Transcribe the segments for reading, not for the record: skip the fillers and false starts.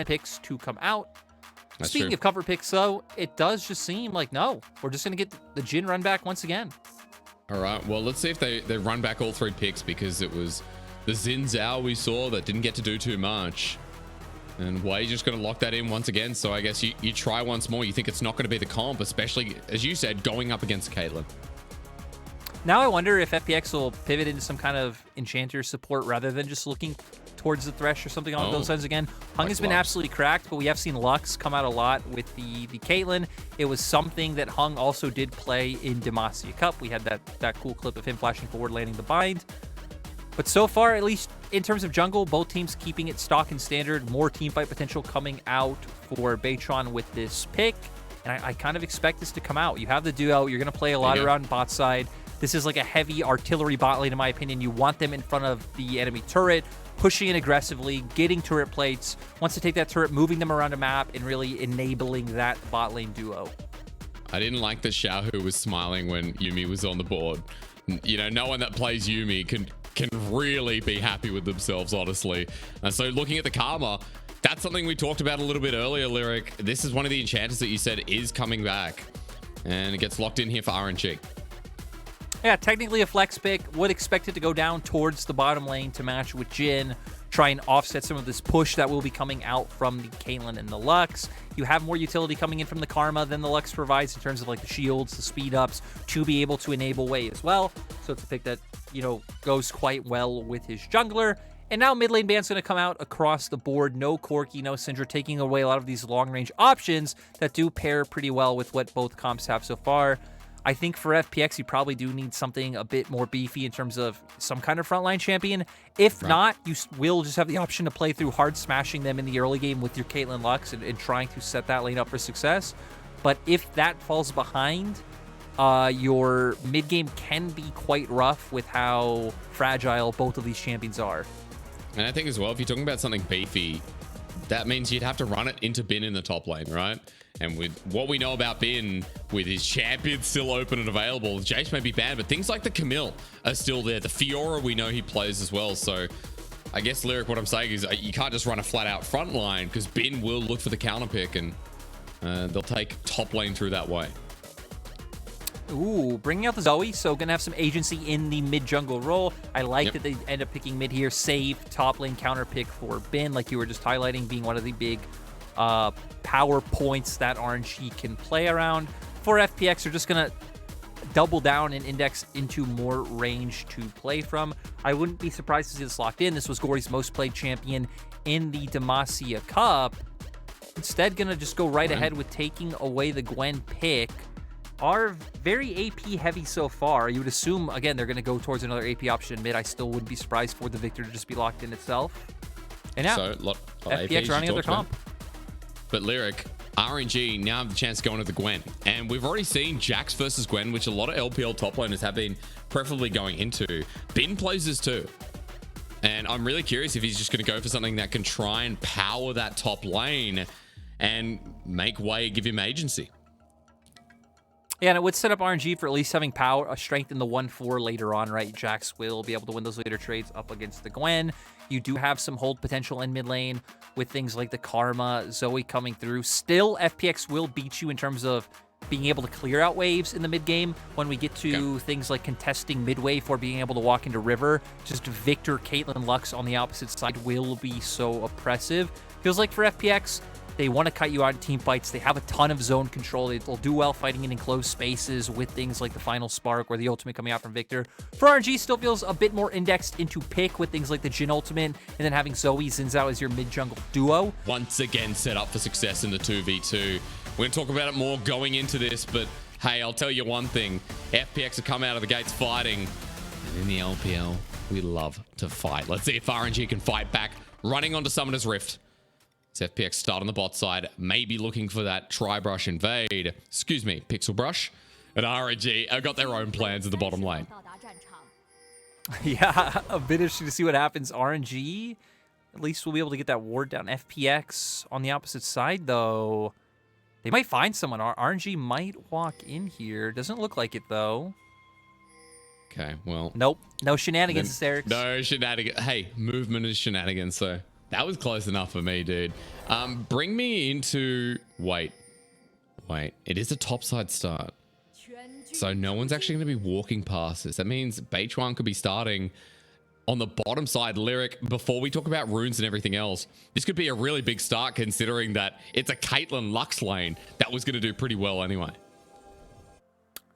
picks to come out. That's Speaking true. of cover picks, though, it does just seem like, no, we're just going to get the Jhin run back once again. All right, well, let's see if they run back all 3 picks, because it was the Xin Zhao we saw that didn't get to do too much. And Wei just going to lock that in once again. So I guess you try once more. You think it's not going to be the comp, especially, as you said, going up against Caitlyn. Now I wonder if FPX will pivot into some kind of Enchanter support rather than just looking towards the Thresh or something along those lines again. Hung has been absolutely cracked, but we have seen Lwx come out a lot with the Caitlyn. It was something that Hung also did play in Demacia Cup. We had that cool clip of him flashing forward, landing the bind. But so far, at least in terms of jungle, both teams keeping it stock and standard. More teamfight potential coming out for Beichuan with this pick. And I kind of expect this to come out. You have the duo. You're going to play a lot around bot side. This is like a heavy artillery bot lane, in my opinion. You want them in front of the enemy turret, pushing in aggressively, getting turret plates. Once they take that turret, moving them around a map, and really enabling that bot lane duo. I didn't like that Xiaohu was smiling when Yuumi was on the board. You know, no one that plays Yuumi can really be happy with themselves, honestly. And so looking at the karma, that's something we talked about a little bit earlier, Lyric. This is one of the enchanters that you said is coming back. And it gets locked in here for RNG. Yeah, technically a flex pick. Would expect it to go down towards the bottom lane to match with Jhin. Try and offset some of this push that will be coming out from the Caitlyn and the Lwx. You have more utility coming in from the Karma than the Lwx provides in terms of like the shields, the speed ups, to be able to enable Wei as well. So it's a pick that, you know, goes quite well with his jungler. And now mid lane ban's going to come out across the board. No Corki, no Syndra, taking away a lot of these long range options that do pair pretty well with what both comps have so far. I think for FPX, you probably do need something a bit more beefy in terms of some kind of frontline champion. If not, you will just have the option to play through hard smashing them in the early game with your Caitlyn Lwx and trying to set that lane up for success. But if that falls behind, your mid game can be quite rough with how fragile both of these champions are. And I think as well, if you're talking about something beefy, that means you'd have to run it into Bin in the top lane, right? And with what we know about Bin, with his champions still open and available, Jace may be banned, but things like the Camille are still there. The Fiora, we know he plays as well. So I guess, Lyric, what I'm saying is you can't just run a flat-out front line, because Bin will look for the counter pick, and they'll take top lane through that way. Ooh, bringing out the Zoe, so gonna have some agency in the mid jungle role. I like that they end up picking mid here, save top lane counter pick for Bin, like you were just highlighting, being one of the big power points that RNG can play around. For FPX, they're just gonna double down and index into more range to play from. I wouldn't be surprised to see this locked in. This was Gori's most played champion in the Demacia Cup. Instead, gonna just go right ahead with taking away the Gwen pick. Are very AP heavy so far. You would assume, again, they're going to go towards another AP option in mid. I still wouldn't be surprised for the Viktor to just be locked in itself. And now, FPX running out their comp. But Lyric, RNG now have the chance to go into the Gwen. And we've already seen Jax versus Gwen, which a lot of LPL top laners have been preferably going into. Bin plays this too. And I'm really curious if he's just going to go for something that can try and power that top lane and make Wei give him agency. Yeah, and it would set up RNG for at least having power, a strength in the 1-4 later on, right? Jax will be able to win those later trades up against the Gwen. You do have some hold potential in mid lane with things like the Karma, Zoe coming through. Still, FPX will beat you in terms of being able to clear out waves in the mid game. When we get to things like contesting midway for being able to walk into River, just Viktor, Caitlyn, Lwx on the opposite side will be so oppressive. Feels like for FPX, they want to cut you out in team fights. They have a ton of zone control. They'll do well fighting in enclosed spaces with things like the Final Spark or the ultimate coming out from Viktor. For RNG, still feels a bit more indexed into pick with things like the Jhin ultimate, and then having Zoe, Xin Zhao as your mid-jungle duo. Once again, set up for success in the 2v2. We're going to talk about it more going into this, but hey, I'll tell you one thing. FPX have come out of the gates fighting, and in the LPL, we love to fight. Let's see if RNG can fight back, running onto Summoner's Rift. It's FPX start on the bot side, maybe looking for that Tri-Brush invade. Excuse me, Pixel Brush. And RNG have got their own plans in the bottom lane. Yeah, a bit interesting to see what happens. RNG, at least we'll be able to get that ward down. FPX on the opposite side, though, they might find someone. RNG might walk in here. Doesn't look like it, though. Okay, well. Nope. No shenanigans, Hysterics. No shenanigans. Hey, movement is shenanigans, so That was close enough for me, dude. Bring me into... Wait. It is a topside start. So no one's actually going to be walking past this. That means Beichuan could be starting on the bottom side. Lyric, before we talk about runes and everything else, this could be a really big start considering that it's a Caitlyn Lux lane that was going to do pretty well anyway.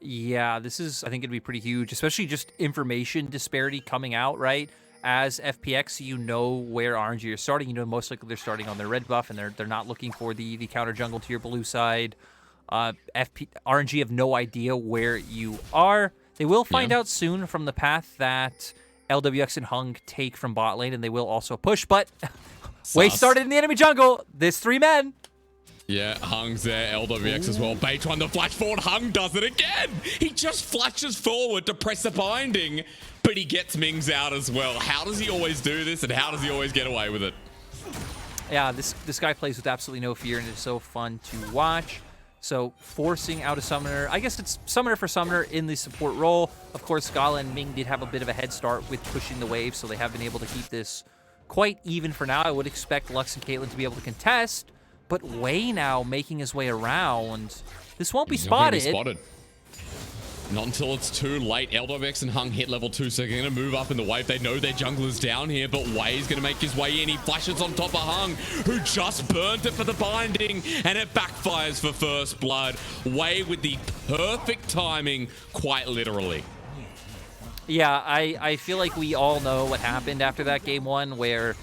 Yeah, this is, I think, going to be pretty huge, especially just information disparity coming out, right? As FPX, you know where RNG are starting. You know most likely they're starting on their red buff, and they're not looking for the counter jungle to your blue side. RNG have no idea where you are. They will find out soon from the path that Lwx and Hung take from bot lane, and they will also push, but Wei started in the enemy jungle. There's 3 men. Yeah, Hung's there, Lwx as well. Beichuan the flash forward, Hung does it again. He just flashes forward to press the binding, but he gets Ming's out as well. How does he always do this, and how does he always get away with it? Yeah, this guy plays with absolutely no fear, and it's so fun to watch. So forcing out a summoner, I guess it's summoner for summoner in the support role. Of course, Gala and Ming did have a bit of a head start with pushing the wave, so they have been able to keep this quite even for now. I would expect Lux and Caitlyn to be able to contest, but Wei now making his way around. This won't be spotted. Not until it's too late. Lwx and Hung hit level 2, so they're going to move up in the wave. They know their jungler's down here, but Wei's going to make his way in. He flashes on top of Hung, who just burnt it for the binding, and it backfires for first blood. Wei with the perfect timing, quite literally. Yeah, I feel like we all know what happened after that game 1, where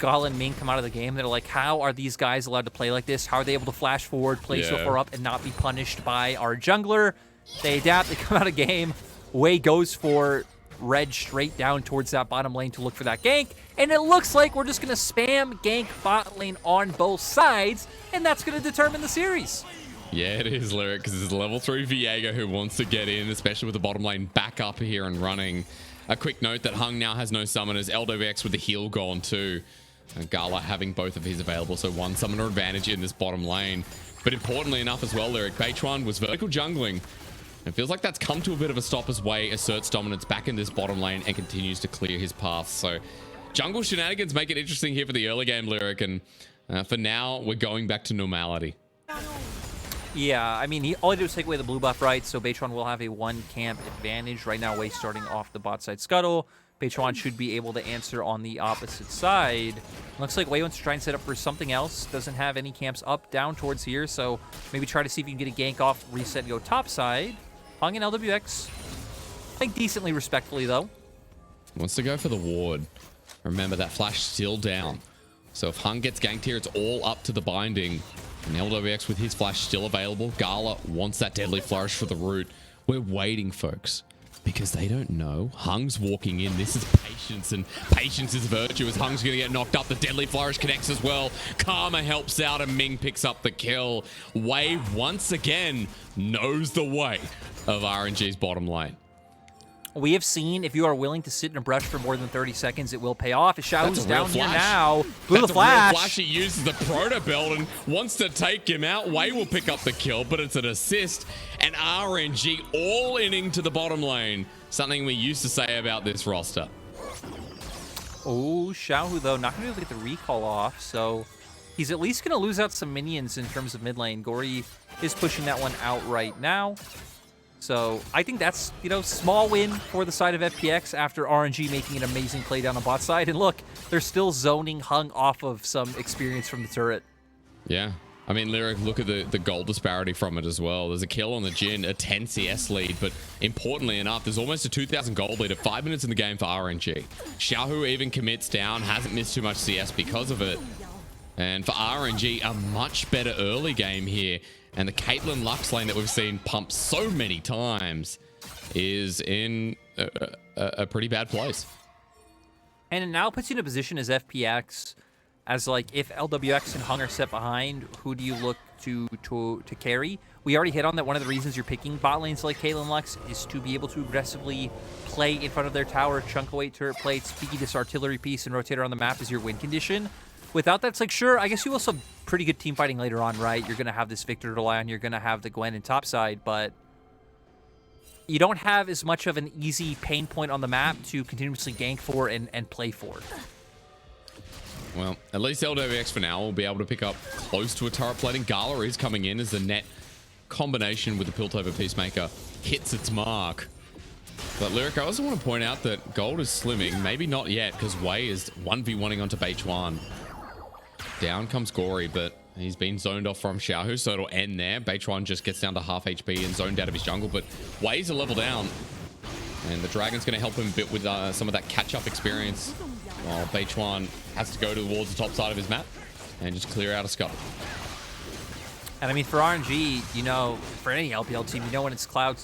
Gala and Ming come out of the game. They're like, how are these guys allowed to play like this? How are they able to flash forward, play so far up, and not be punished by our jungler? They adapt, they come out of game. Wei goes for red straight down towards that bottom lane to look for that gank. And it looks like we're just going to spam gank bot lane on both sides. And that's going to determine the series. Yeah, it is, Lyric, because it's level 3 Viego who wants to get in, especially with the bottom lane back up here and running. A quick note that Hung now has no summoners. Lwx with the heal gone too. And Gala having both of his available, so 1 summoner advantage in this bottom lane. But importantly enough as well, Lyric, Beichuan was vertical jungling. It feels like that's come to a bit of a stop as Wei asserts dominance back in this bottom lane and continues to clear his path. So jungle shenanigans make it interesting here for the early game, Lyric. And for now, we're going back to normality. Yeah, I mean, all he did was take away the blue buff, right? So Beichuan will have a 1 camp advantage. Right now, Wei starting off the bot side scuttle. Beichuan should be able to answer on the opposite side. Looks like Wei wants to try and set up for something else. Doesn't have any camps up, down towards here. So maybe try to see if you can get a gank off, reset, and go top side. Hung and Lwx. I think decently respectfully, though. Wants to go for the ward. Remember, that flash still down. So if Hung gets ganked here, it's all up to the binding. And Lwx with his flash still available. Gala wants that deadly flourish for the root. We're waiting, folks, because they don't know. Hung's walking in. This is patience, and patience is virtue as Hung's going to get knocked up. The deadly flourish connects as well. Karma helps out, and Ming picks up the kill. Wei once again knows the way of RNG's bottom lane. We have seen if you are willing to sit in a brush for more than 30 seconds, it will pay off. Xiaohu's down here now. Blew the flash. Flash. He uses the proto belt and wants to take him out. Wei will pick up the kill, but it's an assist. And RNG all inning to the bottom lane. Something we used to say about this roster. Oh, Xiaohu, though, not going to be able to get the recall off. So he's at least going to lose out some minions in terms of mid lane. Gori is pushing that one out right now. So I think that's, you know, small win for the side of FPX after RNG making an amazing play down on bot side. And look, they're still zoning Hung off of some experience from the turret. Yeah. I mean, Lyric, look at the goal disparity from it as well. There's a kill on the Jhin, a 10 CS lead, but importantly enough, there's almost a 2,000 gold lead at 5 minutes in the game for RNG. Xiaohu even commits down, hasn't missed too much CS because of it. And for RNG, a much better early game here. And the Caitlyn Lux lane that we've seen pump so many times is in a pretty bad place. And it now puts you in a position as FPX, as like if Lwx and Hung are set behind, who do you look to carry? We already hit on that one of the reasons you're picking bot lanes like Caitlyn Lux is to be able to aggressively play in front of their tower, chunk away turret plates, peeky this artillery piece, and rotate around the map as your win condition. Without that, it's like, sure, I guess you will some pretty good team fighting later on, right? You're going to have this Viktor to rely on. You're going to have the Gwen in topside, but you don't have as much of an easy pain point on the map to continuously gank for and play for. Well, at least LWX for now will be able to pick up close to a turret plating. Gala is coming in as the net combination with the Piltover Peacemaker hits its mark. But Lyric, I also want to point out that Gold is slimming. Maybe not yet, because Wei is 1v1ing onto Beichuan. Down comes Gori, but he's been zoned off from Xiaohu, so it'll end there. Beichuan just gets down to half HP and zoned out of his jungle, but Wei's a level down. And the Dragon's going to help him a bit with some of that catch-up experience, while Beichuan has to go towards the top side of his map and just clear out a scuttle. And I mean, for RNG, you know, for any LPL team, you know when it's Cloud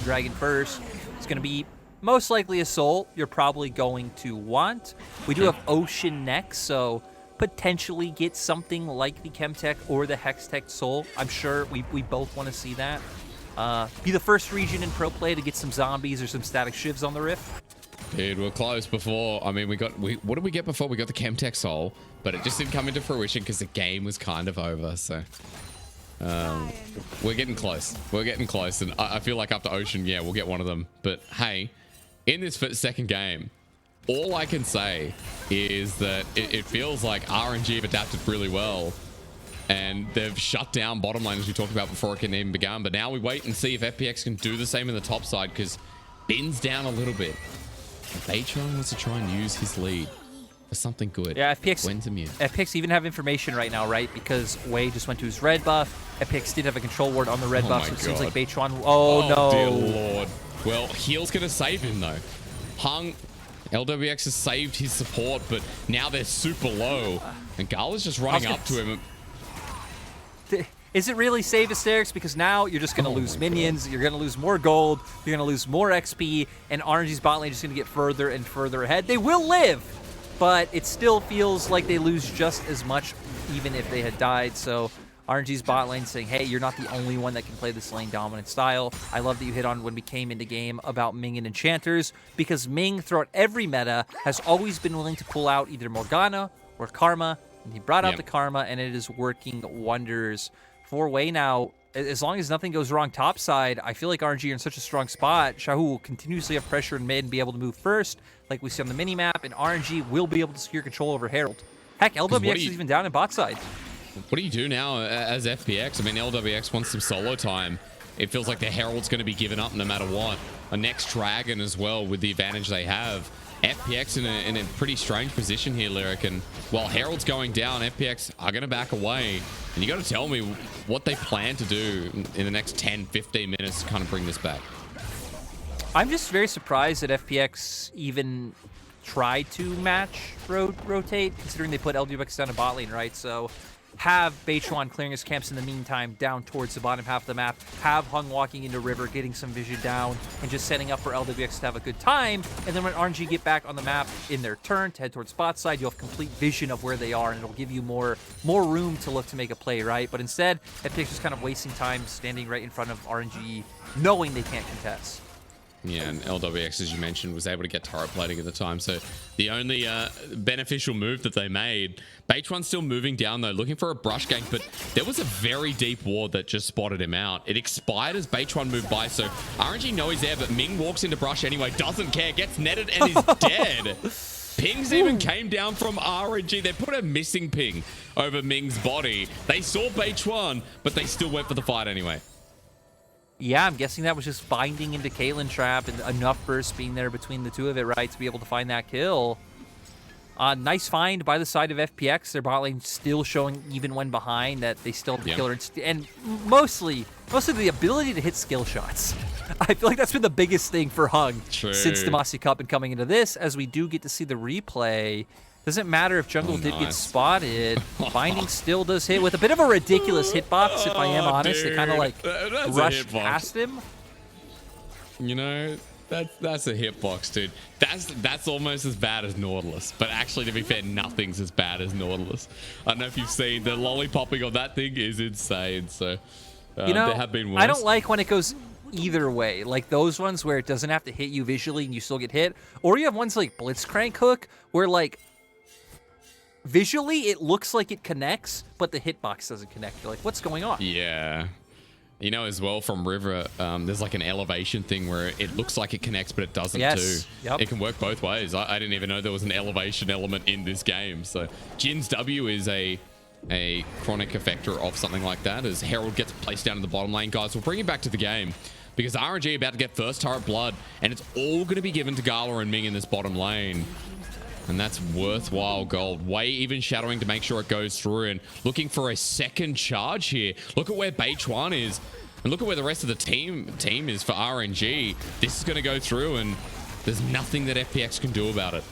Dragon first, it's going to be most likely a Soul you're probably going to want. We do have Ocean next, so potentially get something like the Chemtech or the Hextech Soul. I'm sure we both want to see that. Be the first region in pro play to get some zombies or some static shivs on the Rift. Dude, we're close before. I mean, what did we get before? We got the Chemtech Soul, but it just didn't come into fruition because the game was kind of over, so... we're getting close. We're getting close, and I feel like after Ocean, yeah, we'll get one of them. But hey, in this second game, all I can say is that it feels like RNG have adapted really well, and they've shut down bottom lane, as we talked about before it can even begun. But now we wait and see if FPX can do the same in the top side, because Bin's down a little bit. Beichuan wants to try and use his lead for something good. Yeah, Gwen's immune. FPX even have information right now, right? Because Wei just went to his red buff. FPX did have a control ward on the red buff, so it seems like Beichuan... Oh, no. Dear Lord. Well, heal's going to save him, though. Hung... LWX has saved his support, but now they're super low. And Gala's just running up to him. Is it really save Hysterics? Because now you're just going to lose minions, you're going to lose more gold, you're going to lose more XP, and RNG's bot lane is just going to get further and further ahead. They will live, but it still feels like they lose just as much even if they had died. So RNG's bot lane saying, hey, you're not the only one that can play this lane dominant style. I love that you hit on when we came into game about Ming and Enchanters, because Ming throughout every meta has always been willing to pull out either Morgana or Karma, and he brought out the Karma, and it is working wonders for Wei now. As long as nothing goes wrong topside, I feel like RNG are in such a strong spot. Xiaohu will continuously have pressure in mid and be able to move first, like we see on the mini-map, and RNG will be able to secure control over Herald. Heck, LWX is even down in bot side. What do you do now as FPX? I mean, LWX wants some solo time. It feels like the Herald's going to be given up no matter what. A next Dragon as well with the advantage they have. FPX in a pretty strange position here, Lyric. And while Herald's going down, FPX are going to back away. And you got to tell me what they plan to do in the next 10, 15 minutes to kind of bring this back. I'm just very surprised that FPX even tried to match rotate, considering they put LWX down to bot lane, right? So have Beichuan clearing his camps in the meantime down towards the bottom half of the map, have Hung walking into river, getting some vision down, and just setting up for LWX to have a good time. And then when RNG get back on the map in their turn to head towards spot side, you'll have complete vision of where they are, and it'll give you more room to look to make a play, right? But instead, FPX is kind of wasting time standing right in front of RNG, knowing they can't contest. Yeah, and LWX, as you mentioned, was able to get turret plating at the time. So the only beneficial move that they made, Beichuan's still moving down, though, looking for a brush gank, but there was a very deep ward that just spotted him out. It expired as Beichuan moved by, so RNG know he's there, but Ming walks into brush anyway, doesn't care, gets netted, and is dead. Pings even came down from RNG. They put a missing ping over Ming's body. They saw Beichuan, but they still went for the fight anyway. Yeah, I'm guessing that was just binding into Caitlyn trap and enough burst being there between the two of it, right, to be able to find that kill. Nice find by the side of FPX. Their bot lane still showing, even when behind, that they still have the killer. And mostly the ability to hit skill shots. I feel like that's been the biggest thing for Hung since the Demacia Cup and coming into this, as we do get to see the replay. Doesn't matter if jungle did get spotted. Binding still does hit with a bit of a ridiculous hitbox, if I am honest. They kind of like rushed past him. You know, that's a hitbox, dude. That's almost as bad as Nautilus. But actually, to be fair, nothing's as bad as Nautilus. I don't know if you've seen the lollipopping of that thing is insane. So you know, there have been worse. I don't like when it goes either way, like those ones where it doesn't have to hit you visually and you still get hit, or you have ones like Blitzcrank Hook where like visually it looks like it connects, but the hitbox doesn't connect. You're like, what's going on? Yeah. You know, as well from River, there's like an elevation thing where it looks like it connects, but it doesn't too. Yep. It can work both ways. I didn't even know there was an elevation element in this game. So Jin's W is a chronic effector of something like that, as Herald gets placed down in the bottom lane. Guys, we'll bring it back to the game because RNG about to get first turret blood, and it's all going to be given to Gala and Ming in this bottom lane. And that's worthwhile gold. Way even shadowing to make sure it goes through and looking for a second charge here. Look at where Beichuan is. And look at where the rest of the team is for RNG. This is going to go through and there's nothing that FPX can do about it.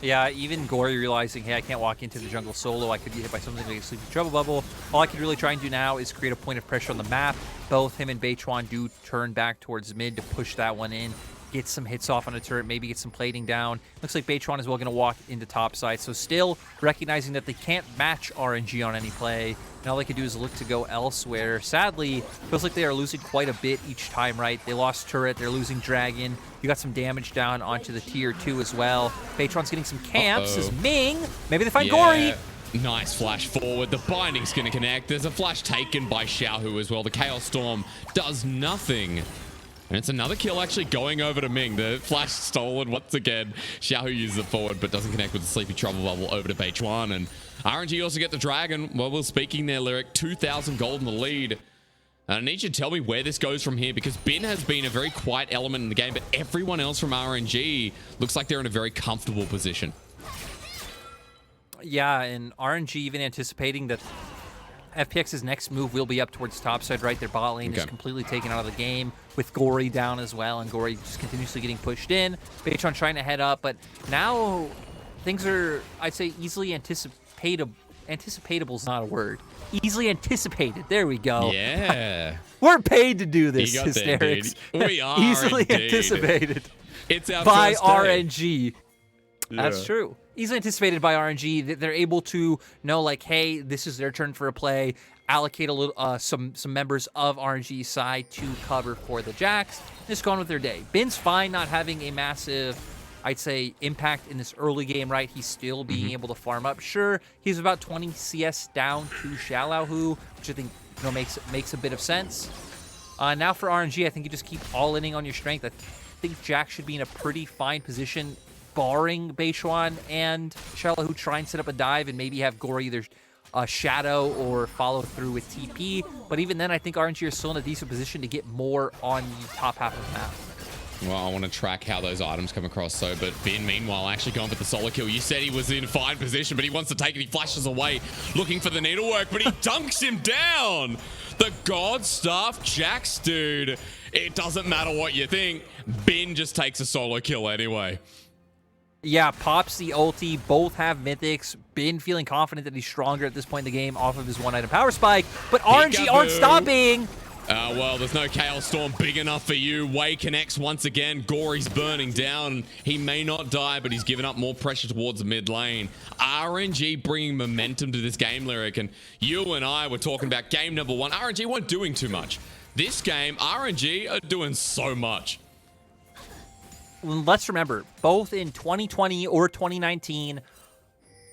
Yeah, even Gori realizing, hey, I can't walk into the jungle solo. I could be hit by something like a sleepy trouble bubble. All I can really try and do now is create a point of pressure on the map. Both him and Beichuan do turn back towards mid to push that one in. Get some hits off on a turret, maybe get some plating down. Looks like Beichuan is well going to walk into top side. So still recognizing that they can't match RNG on any play. And all they can do is look to go elsewhere. Sadly, feels like they are losing quite a bit each time, right? They lost turret, they're losing dragon. You got some damage down onto the tier 2 as well. Beichuan's getting some camps as Ming. Maybe they find Gori. Nice flash forward. The binding's going to connect. There's a flash taken by Xiaohu as well. The Chaos Storm does nothing. And it's another kill actually going over to Ming. The flash stolen once again. Xiaohu uses it forward, but doesn't connect with the Sleepy Trouble Bubble over to Beichuan. And RNG also get the Dragon. Well, we're speaking there, Lyric. 2,000 gold in the lead. And I need you to tell me where this goes from here, because Bin has been a very quiet element in the game, but everyone else from RNG looks like they're in a very comfortable position. Yeah, and RNG even anticipating that FPX's next move will be up towards topside, right? Their bot lane is completely taken out of the game with Gori down as well, and Gori just continuously getting pushed in. Beichuan trying to head up, but now things are, I'd say, easily anticipatable. Anticipatable's not a word. Easily anticipated. There we go. Yeah. We're paid to do this, Hysterics. Hysterics. We are easily indeed. Anticipated. It's our by first day. RNG. That's true. Easily anticipated by RNG. They're able to know, like, hey, this is their turn for a play. Allocate a little, some members of RNG's side to cover for the Jax. Just go on with their day. Bin's fine not having a massive, I'd say, impact in this early game, right? He's still being able to farm up. Sure, he's about 20 CS down to xiaolaohu, which I think makes a bit of sense. Now for RNG, I think you just keep all-inning on your strength. I think Jax should be in a pretty fine position, barring Beichuan and xiaolaohu try and set up a dive and maybe have Gori either shadow or follow through with TP. But even then, I think RNG are still in a decent position to get more on the top half of the map. Well, I want to track how those items come across. But Bin, meanwhile, actually going for the solo kill. You said he was in fine position, but he wants to take it. He flashes away, looking for the needlework, but he dunks him down. The God Staff Jax, dude. It doesn't matter what you think. Bin just takes a solo kill anyway. Yeah, pops the ulti. Both have mythics. Bin feeling confident that he's stronger at this point in the game off of his one-item power spike, but RNG aren't stopping. Well, there's no Chaos Storm big enough for you. Wei connects once again. Gori's burning down. He may not die, but he's given up more pressure towards the mid lane. RNG bringing momentum to this game, Lyric. And you and I were talking about game number 1. RNG weren't doing too much. This game, RNG are doing so much. Let's remember, both in 2020 or 2019,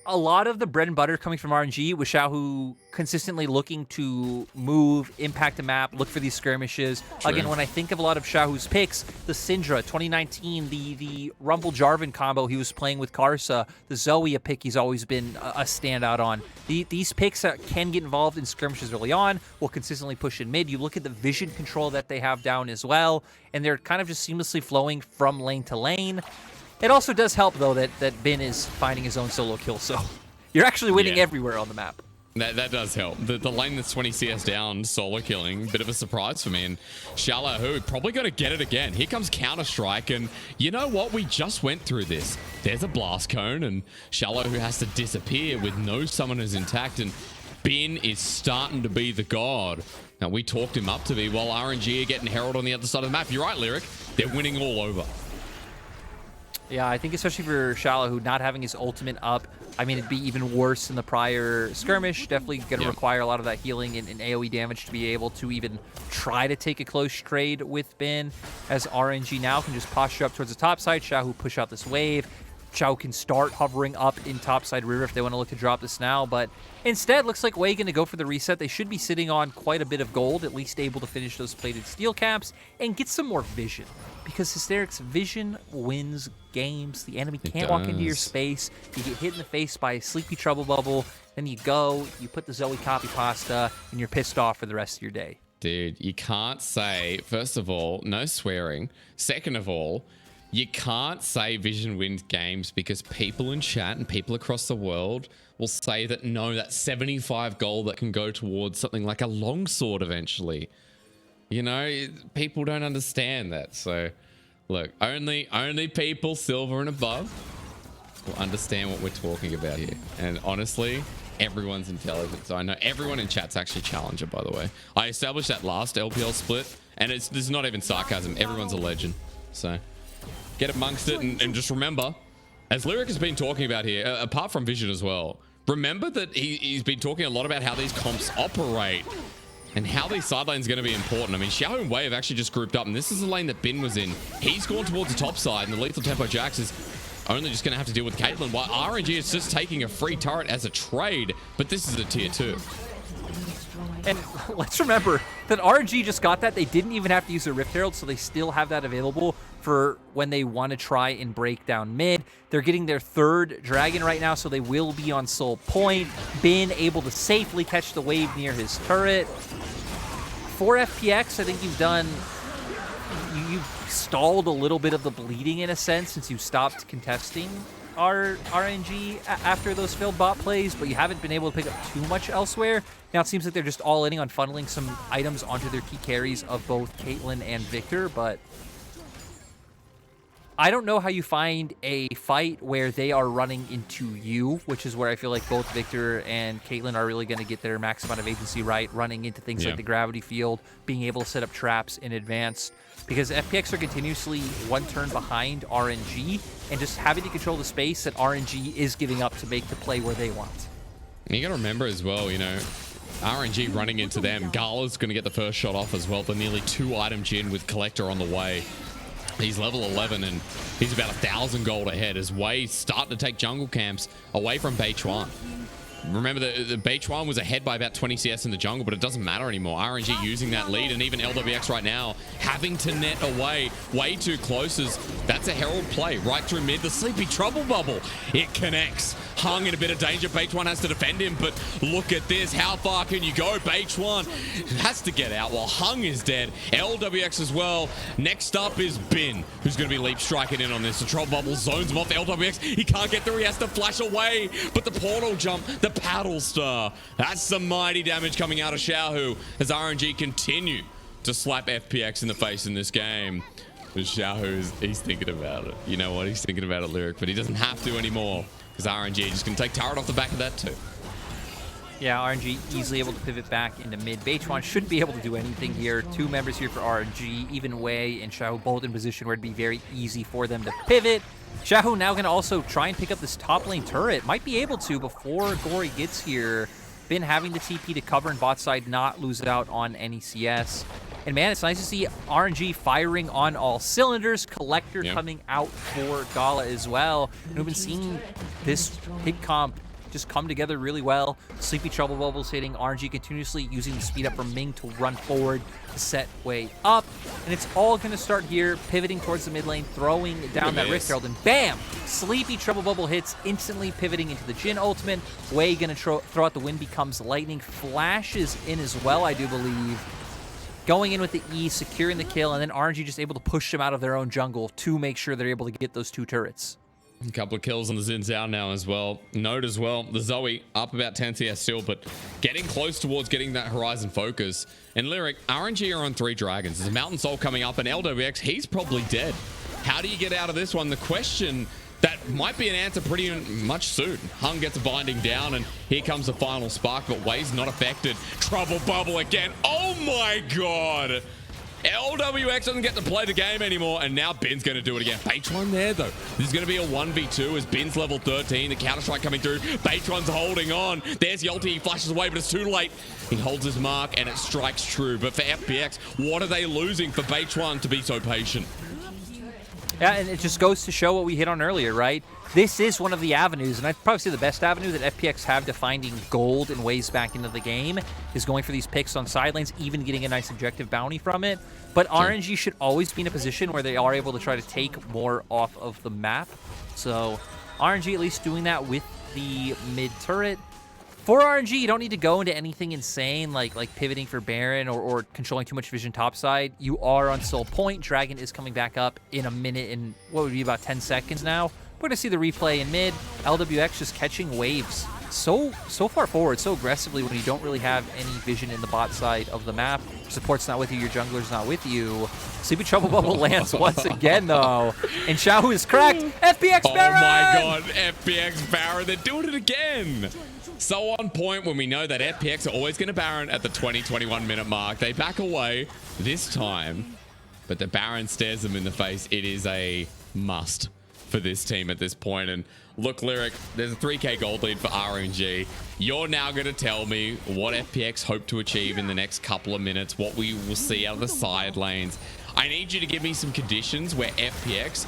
a lot of the bread and butter coming from RNG was Xiaohu consistently looking to move, impact the map, look for these skirmishes. True. Again, when I think of a lot of Xiaohu's picks, the Syndra, 2019, the Rumble Jarvan combo he was playing with Karsa, the Zoe, a pick he's always been a standout on. These picks can get involved in skirmishes early on, will consistently push in mid. You look at the vision control that they have down as well, and they're kind of just seamlessly flowing from lane to lane. It also does help, though, that Bin is finding his own solo kill, so you're actually winning everywhere on the map. That does help. The lane that's 20 CS down, solo killing, bit of a surprise for me. And xiaolaohu probably going to get it again. Here comes Counter-Strike, and you know what? We just went through this. There's a blast cone, and xiaolaohu has to disappear with no summoners intact, and Bin is starting to be the god. Now, we talked him up to be, while RNG are getting Herald on the other side of the map. You're right, Lyric. They're winning all over. Yeah, I think especially for xiaolaohu not having his ultimate up, I mean, it'd be even worse in the prior skirmish. Definitely going to require a lot of that healing and AoE damage to be able to even try to take a close trade with Bin, as RNG now can just posture up towards the top side. Xiaohu push out this wave, Zhao can start hovering up in topside river if they want to look to drop this now. But instead, looks like Wei going to go for the reset. They should be sitting on quite a bit of gold, at least able to finish those plated steel caps and get some more vision. Because Hysterics, vision wins games. The enemy can't walk into your space. You get hit in the face by a sleepy trouble bubble. Then you go, you put the Zoe copy pasta, and you're pissed off for the rest of your day. Dude, you can't say, first of all, no swearing. Second of all, you can't say vision wins games because people in chat and people across the world will say that no, that's 75 gold that can go towards something like a longsword eventually. You know, people don't understand that. So, look, only people silver and above will understand what we're talking about here. And honestly, everyone's intelligent. So I know everyone in chat's actually Challenger, by the way. I established that last LPL split, and this is not even sarcasm. Everyone's a legend. So get amongst it, and just remember, as Lwx has been talking about here, apart from vision as well, remember that he's been talking a lot about how these comps operate and how these side lanes are going to be important. I mean, Xiaohu and Wei have actually just grouped up, and this is the lane that Bin was in. He's gone towards the top side, and the lethal tempo Jax is only just going to have to deal with Caitlyn, while RNG is just taking a free turret as a trade, but this is a tier 2. And let's remember that RNG just got that. They didn't even have to use a Rift Herald, so they still have that available for when they want to try and break down mid. They're getting their 3rd dragon right now, so they will be on soul point. Bin able to safely catch the wave near his turret. For FPX, I think you've done... You've stalled a little bit of the bleeding in a sense since you stopped contesting RNG after those failed bot plays, but you haven't been able to pick up too much elsewhere. Now it seems like they're just all in on funneling some items onto their key carries of both Caitlyn and Viktor, but I don't know how you find a fight where they are running into you, which is where I feel like both Viktor and Caitlyn are really going to get their max amount of agency right, running into things like the gravity field, being able to set up traps in advance. Because FPX are continuously one turn behind RNG and just having to control the space that RNG is giving up to make the play where they want. And you got to remember as well, you know, RNG running into them. Gala's going to get the first shot off as well. The nearly 2-item Jhin with Collector on the way. He's level 11 and he's about 1,000 gold ahead as Wei starting to take jungle camps away from Beichuan. Remember, the Beichuan was ahead by about 20 CS in the jungle, but it doesn't matter anymore. RNG using that lead, and even Lwx right now having to net away way too close. As that's a Herald play right through mid. The sleepy trouble bubble, it connects. Hung in a bit of danger. Beichuan has to defend him, but look at this. How far can you go? Beichuan has to get out while Hung is dead. Lwx as well. Next up is Bin, who's going to be leap striking in on this. The trouble bubble zones him off. Lwx, he can't get through. He has to flash away, but the portal jump, the paddle star. That's some mighty damage coming out of Xiaohu as RNG continue to slap FPX in the face in this game. But Xiaohu, he's thinking about it. You know what? He's thinking about it, Lwx, but he doesn't have to anymore because RNG just going to take turret off the back of that too. Yeah, RNG easily able to pivot back into mid. Beichuan shouldn't be able to do anything here. 2 members here for RNG. Even Wei and Xiaohu both in position where it'd be very easy for them to pivot. Xiaohu now going to also try and pick up this top lane turret. Might be able to before Gori gets here. Been having the TP to cover in bot side, not lose it out on any CS. And man, it's nice to see RNG firing on all cylinders. Collector coming out for Gala as well. And we've been seeing this hit comp just come together really well. Sleepy trouble bubbles hitting. RNG continuously using the speed up from Ming to run forward to set way up. And it's all going to start here, pivoting towards the mid lane, throwing down that Rift Herald, and bam! Sleepy trouble bubble hits, instantly pivoting into the Jhin ultimate. Wei going to throw out the wind, becomes lightning. Flashes in as well, I do believe. Going in with the E, securing the kill, and then RNG just able to push them out of their own jungle to make sure they're able to get those 2 turrets. A couple of kills on the Xin Zhao now as well. Note as well, the Zoe up about 10 CS still, but getting close towards getting that Horizon focus. And Lwx, RNG are on 3 dragons. There's a Mountain Soul coming up, and Lwx, he's probably dead. How do you get out of this one? The question that might be an answer pretty much soon. Hung gets a binding down, and here comes the final spark, but Wei's not affected. Trouble bubble again. Oh my god! Lwx doesn't get to play the game anymore, and now Bin's going to do it again. Beichuan there, though. This is going to be a 1v2 as Bin's level 13. The counter-strike coming through. Beichuan's holding on. There's the ulti. He flashes away, but it's too late. He holds his mark, and it strikes true. But for FPX, what are they losing for Beichuan to be so patient? Yeah, and it just goes to show what we hit on earlier, right? This is one of the avenues, and I'd probably say the best avenue that FPX have to finding gold and ways back into the game is going for these picks on side lanes, even getting a nice objective bounty from it. But sure. RNG should always be in a position where they are able to try to take more off of the map. So RNG at least doing that with the mid turret. For RNG, you don't need to go into anything insane like pivoting for Baron or controlling too much vision topside. You are on Soul Point. Dragon is coming back up in a minute and what would be about 10 seconds now. We're going to see the replay in mid. Lwx just catching waves so far forward, so aggressively when you don't really have any vision in the bot side of the map. Support's not with you, your jungler's not with you. Sleepy Trouble Bubble lands once again, though. And Xiaohu is cracked. FPX Baron! Oh my god, FPX Baron, they're doing it again! So on point when we know that FPX are always going to Baron at the 20-21 minute mark. They back away this time, but the Baron stares them in the face. It is a must for this team at this point. And look, Lyric, there's a 3k gold lead for RNG. You're now going to tell me what FPX hope to achieve in the next couple of minutes, what we will see out of the side lanes. I need you to give me some conditions where FPX,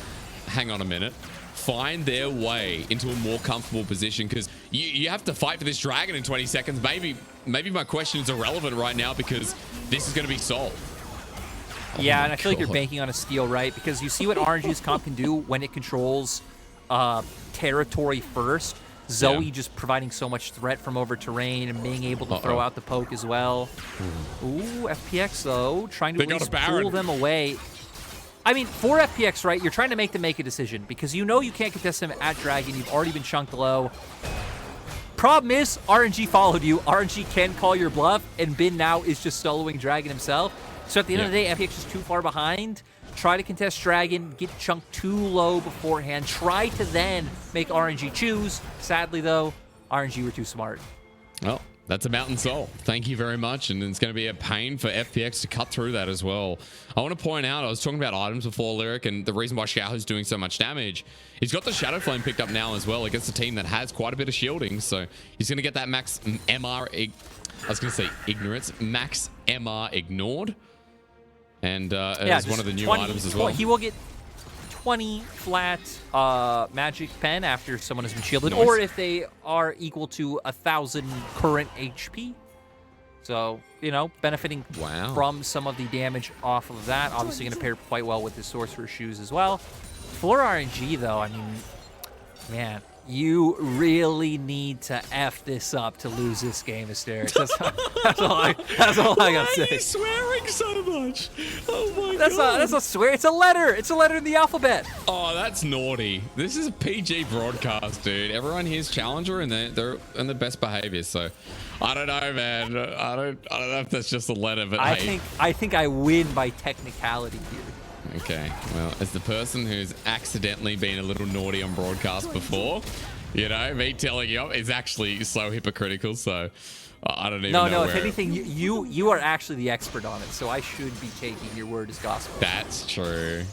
hang on a minute, find their way into a more comfortable position, because you have to fight for this dragon in 20 seconds. Maybe my question is irrelevant right now because this is going to be solved. Yeah, and I feel like you're banking on a steal, right? Because you see what RNG's comp can do when it controls territory first. Zoe just providing so much threat from over terrain and being able to throw out the poke as well. Ooh, FPX, though, trying to at least pull them away. I mean, for FPX, right, you're trying to make them make a decision because you know you can't contest them at Dragon. You've already been chunked low. Problem is, RNG followed you. RNG can call your bluff, and Bin now is just soloing Dragon himself. So at the end of the day, FPX is too far behind. Try to contest Dragon, get chunked too low beforehand. Try to then make RNG choose. Sadly, though, RNG were too smart. Well, that's a Mountain Soul. Thank you very much. And it's going to be a pain for FPX to cut through that as well. I want to point out, I was talking about items before, Lyric, and the reason why Xiaohu's doing so much damage. He's got the Shadow Flame picked up now as well against a team that has quite a bit of shielding. So he's going to get that max MR, I was going to say ignorance, max MR ignored. And as one of the new items as well. He will get 20 flat magic pen after someone has been shielded, nice. Or if they are equal to 1,000 current HP. So, you know, benefiting from some of the damage off of that. Obviously going to pair quite well with his Sorcerer's Shoes as well. For RNG, though, I mean, man, you really need to F this up to lose this game, Hysterics. That's all I gotta say. Why are you swearing so much? Oh my god. That's not swear. It's a letter. It's a letter in the alphabet. Oh, that's naughty. This is a PG broadcast, dude. Everyone here's Challenger and they're in the best behavior. So I don't know, man. I don't know if that's just a letter, but I think I win by technicality here. Okay, well, as the person who's accidentally been a little naughty on broadcast before, you know, me telling you is actually so hypocritical, so I don't even know. No, if anything, you are actually the expert on it, so I should be taking your word as gospel. That's true.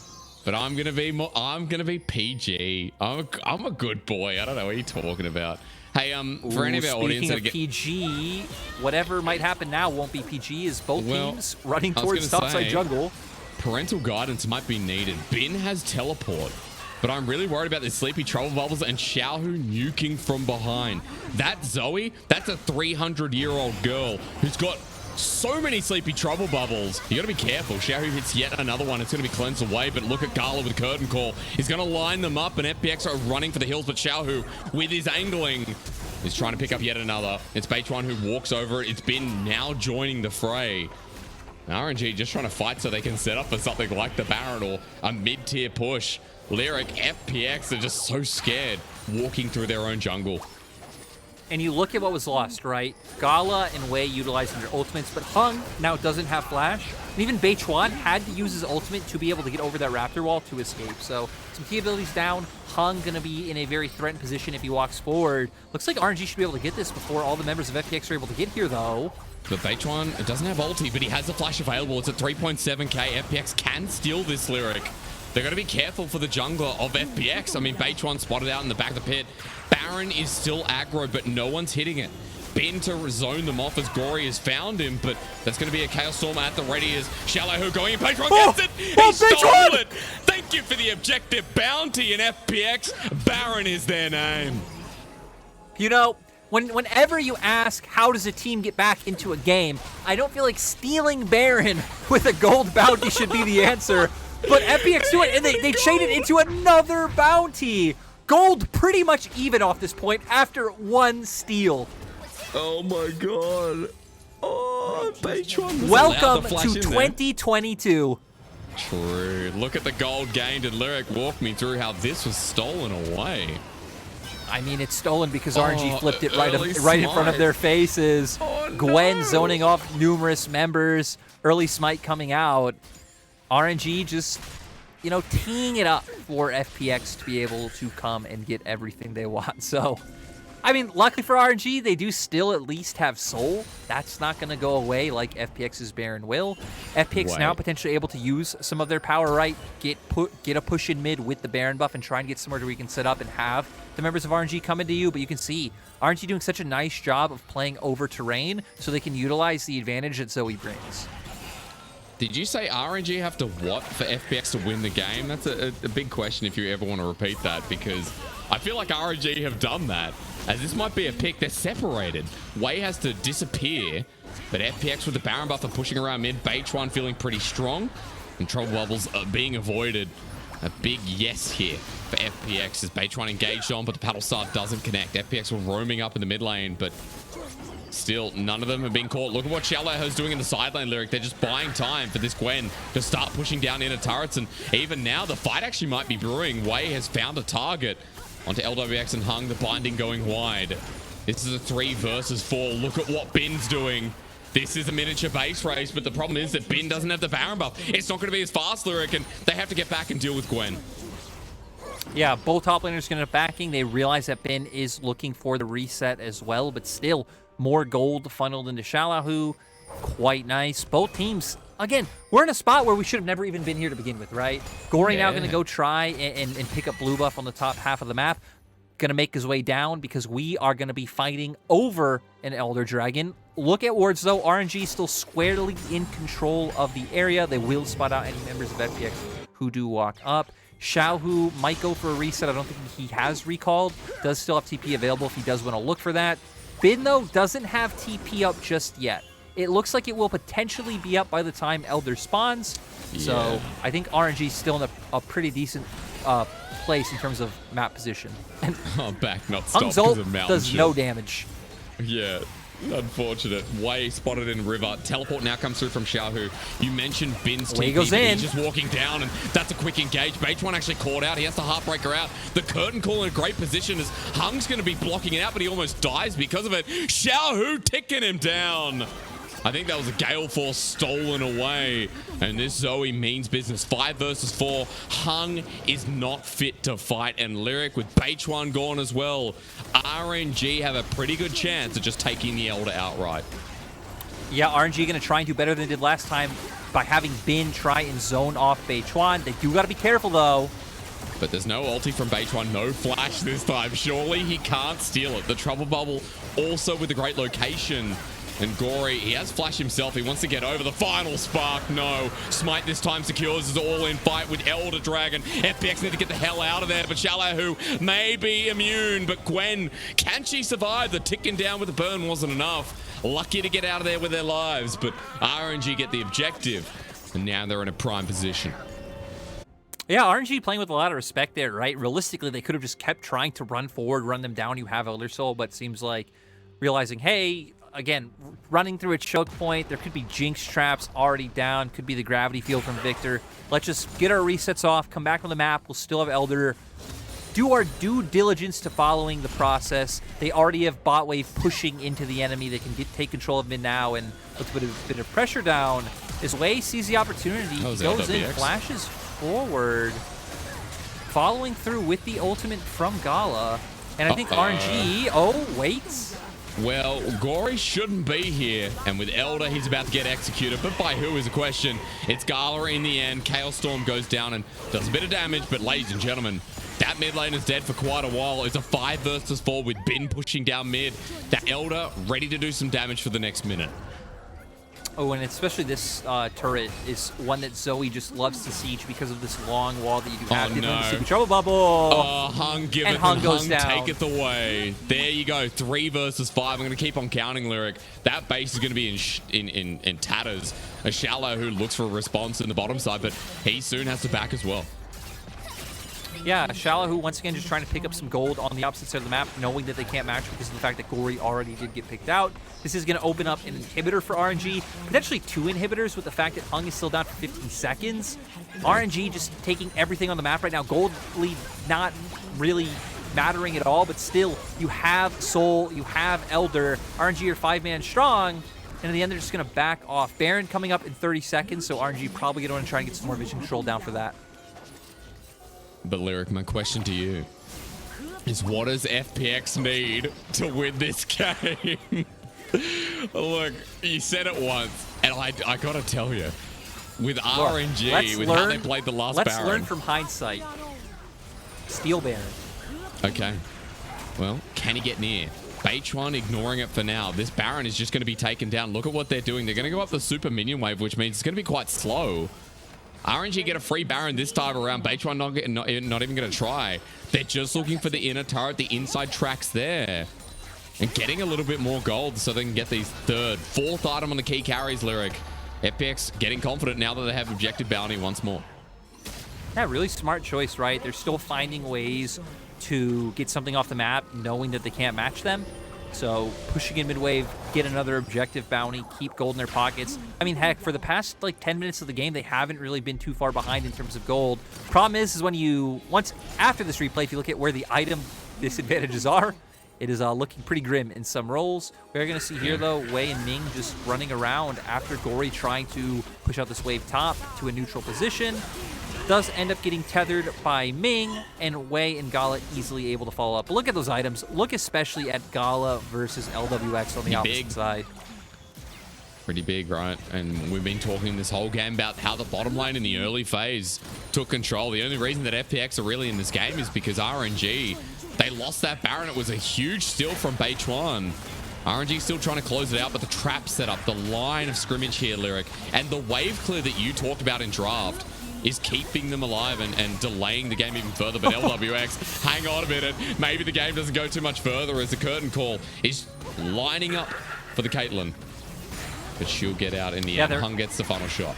But I'm gonna be PG. I'm a good boy. I don't know what you're talking about. Hey, for any of our audience that PG, whatever might happen now won't be PG, as both teams running towards topside jungle. Parental guidance might be needed. Bin has teleport, but I'm really worried about the Sleepy Trouble Bubbles and Xiaohu nuking from behind. That Zoe, that's a 300-year-old girl who's got so many Sleepy Trouble Bubbles. You gotta be careful. Xiaohu hits yet another one. It's gonna be cleansed away, but look at Gala with Curtain Call. He's gonna line them up, and FPX are running for the hills, but Xiaohu, with his angling, is trying to pick up yet another. It's Beichuan who walks over it. It's Bin now joining the fray. RNG just trying to fight so they can set up for something like the Baron or a mid-tier push. Lyric, FPX are just so scared walking through their own jungle. And you look at what was lost, right? Gala and Wei utilizing their ultimates, but Hung now doesn't have flash. And even Beichuan had to use his ultimate to be able to get over that Raptor wall to escape. So some key abilities down. Hung going to be in a very threatened position if he walks forward. Looks like RNG should be able to get this before all the members of FPX are able to get here, though. But Beichuan doesn't have ulti, but he has the flash available. It's at 3.7k. FPX can steal this, Lyric. They're going to be careful for the jungler of FPX. I mean, Beichuan spotted out in the back of the pit. Baron is still aggro, but no one's hitting it. Bin to zone them off as Gori has found him, but that's going to be a Chaos Storm at the ready as Xiaolahu going in. Beichuan gets it! He stole it! Thank you for the objective bounty in FPX. Baron is their name. You know, whenever you ask how does a team get back into a game, I don't feel like stealing Baron with a gold bounty should be the answer. But FPX do it, and they chain it into another bounty. Gold pretty much even off this point after one steal. Oh my god. Oh, Beichuan. Welcome to 2022. True. Look at the gold gained, and Lwx walked me through how this was stolen away. I mean, it's stolen because RNG flipped it right in front of their faces. Gwen zoning off numerous members. Early smite coming out. RNG just, you know, teeing it up for FPX to be able to come and get everything they want. So, I mean, luckily for RNG, they do still at least have Soul. That's not going to go away like FPX's Baron will. FPX now potentially able to use some of their power right, get a push in mid with the Baron buff and try and get somewhere where we can set up and have the members of RNG come into you. But you can see RNG doing such a nice job of playing over terrain so they can utilize the advantage that Zoe brings. Did you say RNG have to what for FPX to win the game? That's a big question if you ever want to repeat that, because I feel like RNG have done that. As this might be a pick, they're separated. Wei has to disappear, but FPX with the Baron buff are pushing around mid. Beichuan feeling pretty strong, and trouble bubbles are being avoided. A big yes here for FPX as Beichuan engaged on, but the paddle star doesn't connect. FPX were roaming up in the mid lane, but still, none of them have been caught. Look at what Xiaolahu doing in the side lane, Lwx. They're just buying time for this Gwen to start pushing down into turrets. And even now, the fight actually might be brewing. Wei has found a target onto Lwx and Hung, the binding going wide. This is a 3 versus 4. Look at what Bin's doing. This is a miniature base race, but the problem is that Bin doesn't have the Baron buff. It's not going to be as fast, Lwx, and they have to get back and deal with Gwen. Yeah, both top laners going to backing. They realize that Bin is looking for the reset as well, but still, more gold funneled into Xiaolahu. Quite nice. Both teams, again, we're in a spot where we should have never even been here to begin with, right? Gori now going to go try and pick up blue buff on the top half of the map. Going to make his way down because we are going to be fighting over an Elder Dragon. Look at wards, though. RNG still squarely in control of the area. They will spot out any members of FPX who do walk up. Xiaohu might go for a reset. I don't think he has recalled. Does still have TP available if he does want to look for that. Bin, though, doesn't have TP up just yet. It looks like it will potentially be up by the time Elder spawns. Yeah. So I think RNG is still in a pretty decent place in terms of map position. And back not stopped because of mountain does no damage. Yeah, unfortunate. Wei spotted in river. Teleport now comes through from Xiaohu. You mentioned Bin's TP, goes in. He's just walking down, and that's a quick engage. Beichuan actually caught out. He has to Heartbreaker out. The curtain call in a great position as Hung's going to be blocking it out, but he almost dies because of it. Xiaohu ticking him down. I think that was a Gale Force stolen away. And this Zoe means business. 5 versus 4. Hung is not fit to fight. And Lwx with Beichuan gone as well. RNG have a pretty good chance of just taking the Elder outright. Yeah, RNG going to try and do better than they did last time by having Bin try and zone off Beichuan. They do got to be careful, though. But there's no ulti from Beichuan. No flash this time. Surely he can't steal it. The trouble bubble also with a great location. And Gori, he has flash himself. He wants to get over the final spark. No. Smite this time secures his all-in fight with Elder Dragon. FPX need to get the hell out of there. But Xiaolahu may be immune. But Gwen, can she survive? The ticking down with the burn wasn't enough. Lucky to get out of there with their lives. But RNG get the objective. And now they're in a prime position. Yeah, RNG playing with a lot of respect there, right? Realistically, they could have just kept trying to run forward, run them down. You have Elder Soul, but it seems like realizing, hey, again, running through a choke point, there could be Jinx traps already down, could be the gravity field from Viktor. Let's just get our resets off, come back on the map, we'll still have Elder. Do our due diligence to following the process. They already have bot wave pushing into the enemy. They can take control of mid now, and with a bit of pressure down, as Wei sees the opportunity, he goes in, flashes forward, following through with the ultimate from Gala. And I think RNG, waits. Well, Gori shouldn't be here, and with Elder, he's about to get executed, but by who is a question. It's Gala in the end. Chaos Storm goes down and does a bit of damage, but ladies and gentlemen, That mid lane is dead for quite a while. It's a 5 versus 4 with Bin pushing down mid. That Elder ready to do some damage for the next minute. Oh, and especially this turret is one that Zoe just loves to siege because of this long wall that you do have. Oh, no. Super trouble bubble. Oh, Hung giveth and Hung goes down. taketh away. There you go. 3 versus 5. I'm going to keep on counting, Lwx. That base is going to be in tatters. A xiaolaohu looks for a response in the bottom side, but he soon has to back as well. Yeah, xiaolaohu once again just trying to pick up some gold on the opposite side of the map, knowing that they can't match because of the fact that Gori already did get picked out. This is going to open up an inhibitor for RNG, potentially 2 inhibitors with the fact that Hung is still down for 15 seconds. RNG just taking everything on the map right now. Gold lead not really mattering at all, but still, you have Soul, you have Elder. RNG are 5-man strong, and in the end, they're just going to back off. Baron coming up in 30 seconds, so RNG probably going to want to try and get some more vision control down for that. But Lwx, my question to you is, what does FPX need to win this game? Look, you said it once, and I gotta tell you, with RNG, with how they played the last Baron. Let's learn from hindsight. Steal Baron. Okay. Well, can he get near? Beichuan ignoring it for now. This Baron is just going to be taken down. Look at what they're doing. They're going to go up the super minion wave, which means it's going to be quite slow. RNG get a free Baron this time around. Beichuan not even going to try. They're just looking for the inner turret, the inside tracks there. And getting a little bit more gold so they can get these 3rd, 4th item on the key carries, Lwx. FPX getting confident now that they have objective bounty once more. Yeah, really smart choice, right? They're still finding ways to get something off the map, knowing that they can't match them. So pushing in mid-wave, get another objective bounty, keep gold in their pockets. I mean, heck, for the past like 10 minutes of the game, they haven't really been too far behind in terms of gold. Problem is when after this replay, if you look at where the item disadvantages are, it is looking pretty grim in some roles. We're going to see here, though, Wei and Ming just running around after Gori trying to push out this wave top to a neutral position. Does end up getting tethered by Ming, and Wei and Gala easily able to follow up. But look at those items. Look especially at Gala versus Lwx on the opposite side. Pretty big, right? And we've been talking this whole game about how the bottom lane in the early phase took control. The only reason that FPX are really in this game is because RNG, they lost that Baron. It was a huge steal from Beichuan. RNG still trying to close it out, but the trap set up, the line of scrimmage here, Lwx, and the wave clear that you talked about in draft is keeping them alive and delaying the game even further. But Lwx, hang on a minute. Maybe the game doesn't go too much further as the curtain call is lining up for the Caitlyn. But she'll get out in the end. Hung gets the final shot.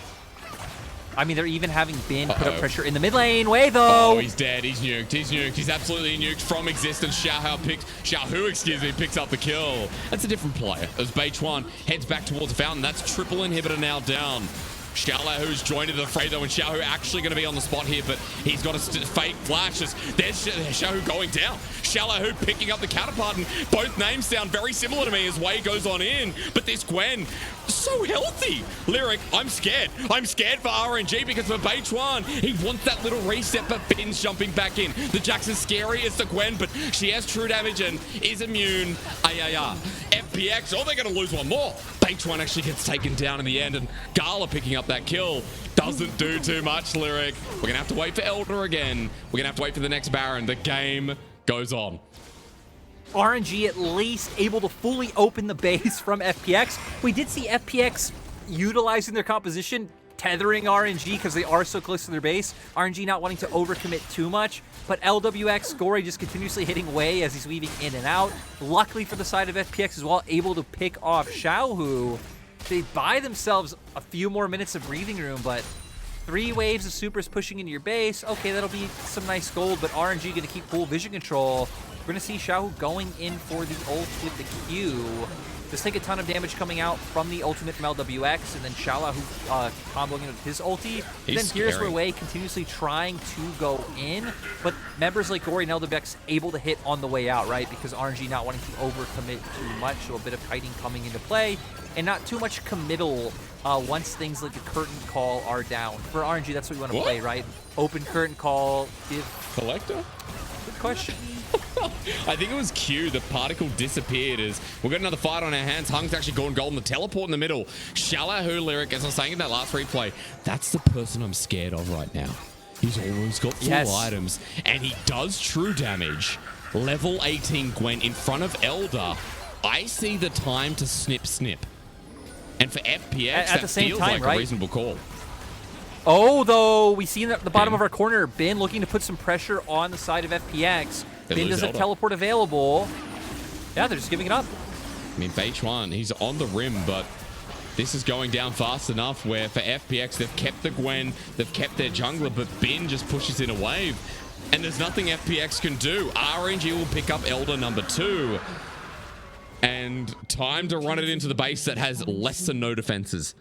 I mean, they're even having Bin put up pressure in the mid lane. Wei, though. Oh, he's dead. He's nuked. He's nuked. He's absolutely nuked from existence. Xiaohu picks up the kill. That's a different player. As Beichuan heads back towards the fountain. That's triple inhibitor now down. Xiaolaohu's joined into the fray, though, and Xiaohu actually going to be on the spot here, but he's got a fake flashes. There's Xiaohu going down. Xiaolahu picking up the counterpart, and both names sound very similar to me as Wei goes on in. But this Gwen, so healthy. Lwx, I'm scared. I'm scared for RNG because for Beichuan, he wants that little reset, but Bin's jumping back in. The Jax is scary as the Gwen, but she has true damage and is immune. FPX, they're going to lose one more. Beichuan actually gets taken down in the end, and Gala picking up that kill doesn't do too much, Lwx. We're going to have to wait for Elder again. We're going to have to wait for the next Baron. The game goes on. RNG at least able to fully open the base from FPX. We did see FPX utilizing their composition, tethering RNG because they are so close to their base. RNG not wanting to overcommit too much, but Lwx, Gori just continuously hitting Wei as he's weaving in and out. Luckily for the side of FPX as well, able to pick off Xiaohu. They buy themselves a few more minutes of breathing room, but 3 waves of supers pushing into your base. Okay, that'll be some nice gold, but RNG going to keep full vision control. We're going to see Xiaohu going in for the ult with the Q. Just take a ton of damage coming out from the ultimate from Lwx, and then xiaolaohu comboing in with his ulti. And then here's where Wei continuously trying to go in, but members like Gori and Lwx able to hit on the way out, right? Because RNG not wanting to overcommit too much, so a bit of kiting coming into play, and not too much committal once things like the curtain call are down. For RNG, that's what we want to play, right? Open curtain call, give... Collector? Good question. I think it was Q. The particle disappeared as we've got another fight on our hands. Hung's actually gone golden. The teleport in the middle. Xiaolahu, Lwx, as I was saying in that last replay, that's the person I'm scared of right now. He's almost got full items, and he does true damage. Level 18 Gwen in front of Elder. I see the time to snip. And for FPX, at the same feels time, like a reasonable call. Oh, though, we see at the bottom of our corner, Bin looking to put some pressure on the side of FPX. Bin doesn't teleport available. Yeah, they're just giving it up. I mean, Beichuan, he's on the rim, but this is going down fast enough where for FPX, they've kept the Gwen, they've kept their jungler, but Bin just pushes in a wave. And there's nothing FPX can do. RNG will pick up Elder number 2. And time to run it into the base that has less than no defenses.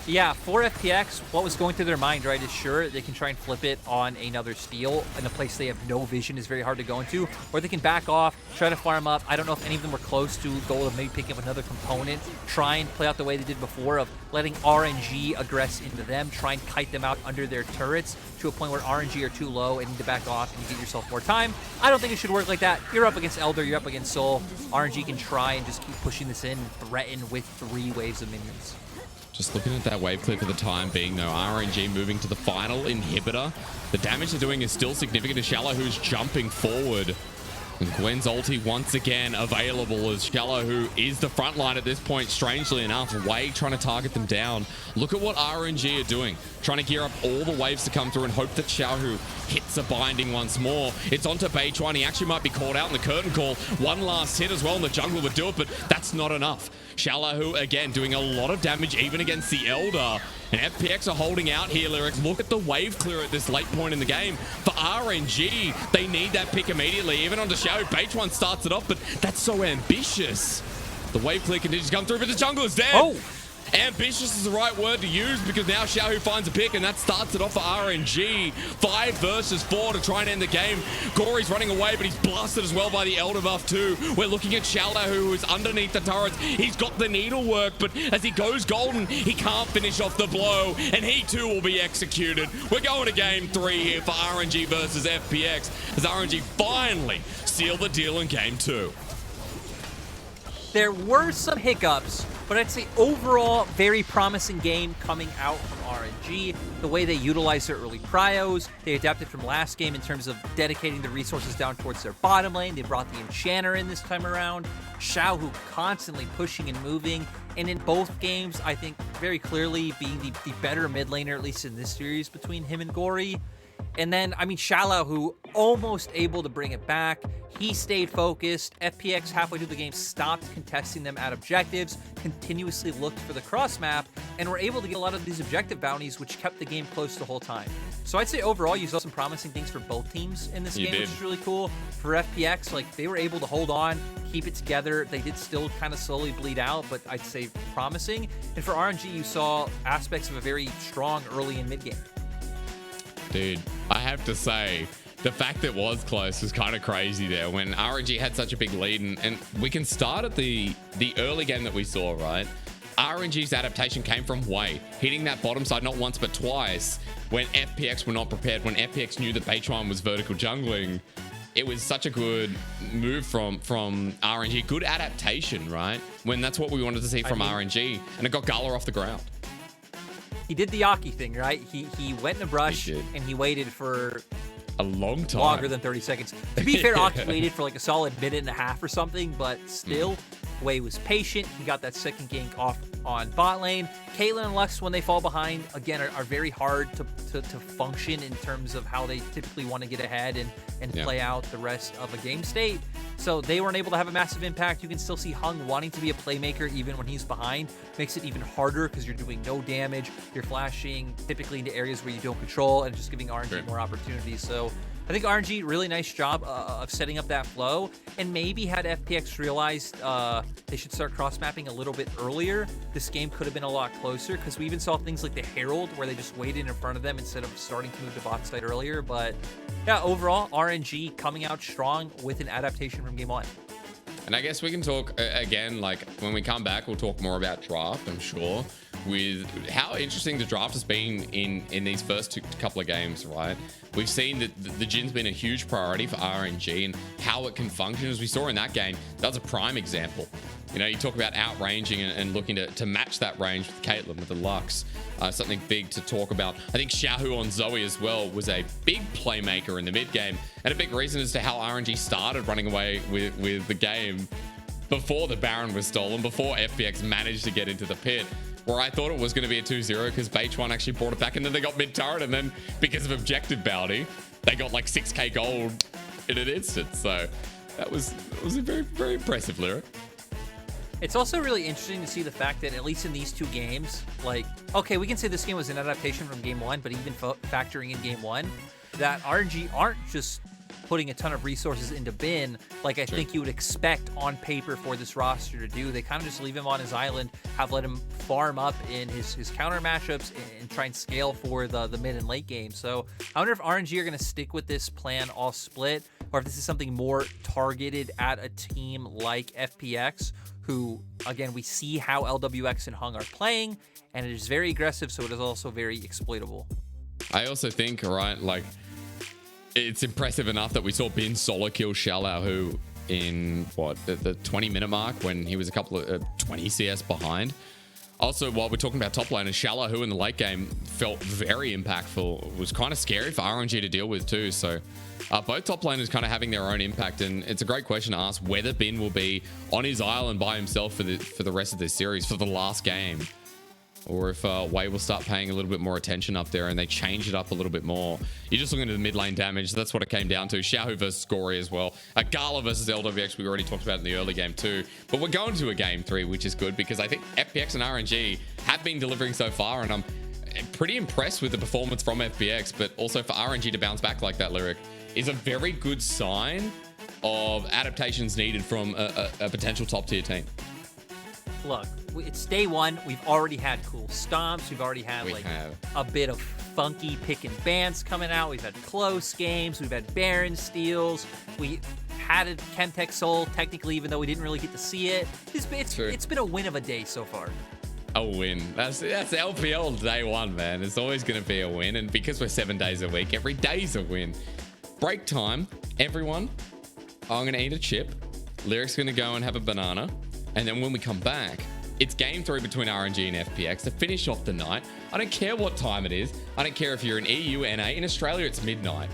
Yeah, for FPX, what was going through their mind, right, is sure, they can try and flip it on another steal in a place they have no vision is very hard to go into, or they can back off, try to farm up. I don't know if any of them were close to goal of maybe picking up another component, try and play out the way they did before of letting RNG aggress into them, try and kite them out under their turrets to a point where RNG are too low and need to back off and you get yourself more time. I don't think it should work like that. You're up against Elder, you're up against Soul. RNG can try and just keep pushing this in and threaten with 3 waves of minions. Just looking at that wave clear for the time being, though, RNG moving to the final inhibitor. The damage they're doing is still significant as Xiaohu jumping forward. And Gwen's ulti once again available as Xiaohu is the front line at this point, strangely enough. Wei trying to target them down. Look at what RNG are doing. Trying to gear up all the waves to come through and hope that Xiaohu hits a binding once more. It's onto Beichuan. He actually might be caught out in the curtain call. One last hit as well, and the jungler would do it, but that's not enough. Xiaohu, again, doing a lot of damage even against the Elder. And FPX are holding out here, Lwx. Look at the wave clear at this late point in the game. For RNG, they need that pick immediately. Even onto Xiaohu, Beichuan starts it off, but that's so ambitious. The wave clear continues to come through, but the jungler's dead. Oh! Ambitious is the right word to use because now Xiaohu finds a pick and that starts it off for RNG. 5 versus 4 to try and end the game. Gori's running away, but he's blasted as well by the Elder buff too. We're looking at Xiaohu, who is underneath the turrets. He's got the needlework, but as he goes golden, he can't finish off the blow, and he too will be executed. We're going to game 3 here for RNG versus FPX as RNG finally seal the deal in game 2. There were some hiccups, but I'd say overall, very promising game coming out from RNG. The way they utilized their early pryos, they adapted from last game in terms of dedicating the resources down towards their bottom lane. They brought the Enchanter in this time around. Xiaohu constantly pushing and moving. And in both games, I think very clearly being the better mid laner, at least in this series, between him and Gori. And then, I mean, Xiaohu almost able to bring it back. He stayed focused. FPX halfway through the game stopped contesting them at objectives, continuously looked for the cross map, and were able to get a lot of these objective bounties, which kept the game close the whole time. So I'd say overall, you saw some promising things for both teams in this game, which is really cool. For FPX, like, they were able to hold on, keep it together. They did still kind of slowly bleed out, but I'd say promising. And for RNG, you saw aspects of a very strong early and mid game. Dude, I have to say, the fact that it was close was kind of crazy there when RNG had such a big lead. And we can start at the early game that we saw, right? RNG's adaptation came from Wei, hitting that bottom side not once but twice when FPX were not prepared, when FPX knew that Beichuan was vertical jungling. It was such a good move from RNG. Good adaptation, right? When that's what we wanted to see from RNG. And it got Gala off the ground. He did the Aki thing, right? He went in a brush and he waited for a long time, longer than 30 seconds. To be fair, Aki waited for like a solid minute and a half or something, but still, Wei was patient. He got that second gank off on bot lane. Caitlyn and Lux, when they fall behind, again, are very hard to function in terms of how they typically want to get ahead and play out the rest of a game state. So they weren't able to have a massive impact. You can still see Hung wanting to be a playmaker even when he's behind. Makes it even harder because you're doing no damage. You're flashing typically into areas where you don't control and just giving RNG more opportunities. So I think RNG, really nice job of setting up that flow. And maybe had FPX realized they should start cross-mapping a little bit earlier, this game could have been a lot closer, because we even saw things like the Herald where they just waited in front of them instead of starting to move to bot side earlier. But yeah, overall, RNG coming out strong with an adaptation from game 1. And I guess we can talk again, like when we come back, we'll talk more about draft, I'm sure, with how interesting the draft has been in these first couple of games, right? We've seen that the Jin's been a huge priority for RNG and how it can function. As we saw in that game, that was a prime example You know, you talk about outranging and looking to match that range with Caitlyn, with the Lux. Something big to talk about. I think Xiaohu on Zoe as well was a big playmaker in the mid game, and a big reason as to how RNG started running away with the game before the Baron was stolen, before FPX managed to get into the pit, where I thought it was going to be a 2-0 because Beichuan actually brought it back, and then they got mid-turret, and then because of objective bounty, they got like 6k gold in an instant. So that was a very, very impressive, Lyric. It's also really interesting to see the fact that at least in these two games, like, okay, we can say this game was an adaptation from game one, but even factoring in game one, that RNG aren't just putting a ton of resources into Bin like I think you would expect on paper for this roster to do. They kind of just leave him on his island, have let him farm up in his counter matchups and try and scale for the mid and late game. So I wonder if RNG are going to stick with this plan all split, or if this is something more targeted at a team like FPX, who, again, we see how LWX and Hung are playing, and it is very aggressive, so it is also very exploitable. I also think, right, like, it's impressive enough that we saw Bin solo kill Xiaolahu in, what, the 20-minute mark when he was a couple of 20 CS behind. Also, while we're talking about top laners, Xiaolahu in the late game felt very impactful. It was kind of scary for RNG to deal with too, so both top laners kind of having their own impact, and it's a great question to ask whether Bin will be on his island by himself for the rest of this series, for the last game, or if Wei will start paying a little bit more attention up there and they change it up a little bit more. You're just looking at the mid lane damage. That's what it came down to. Xiaohu versus Gori as well. Gala versus LWX, we already talked about in the early game too. But we're going to a game 3, which is good because I think FPX and RNG have been delivering so far, and I'm pretty impressed with the performance from FPX, but also for RNG to bounce back like that, Lyric, is a very good sign of adaptations needed from a potential top tier team. Look, it's day one. We've already had cool stomps. We've already had a bit of funky pick and bans coming out. We've had close games. We've had Baron steals. We had a Chemtech Soul, technically, even though we didn't really get to see it. It's been a win of a day so far. A win. That's LPL day one, man. It's always going to be a win. And because we're 7 days a week, every day's a win. Break time, everyone. I'm going to eat a chip. Lyric's going to go and have a banana. And then when we come back, it's game 3 between RNG and FPX to finish off the night. I don't care what time it is. I don't care if you're in EU, NA. In Australia, it's midnight.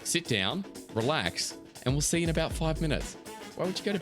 Sit down, relax, and we'll see you in about 5 minutes. Why would you go to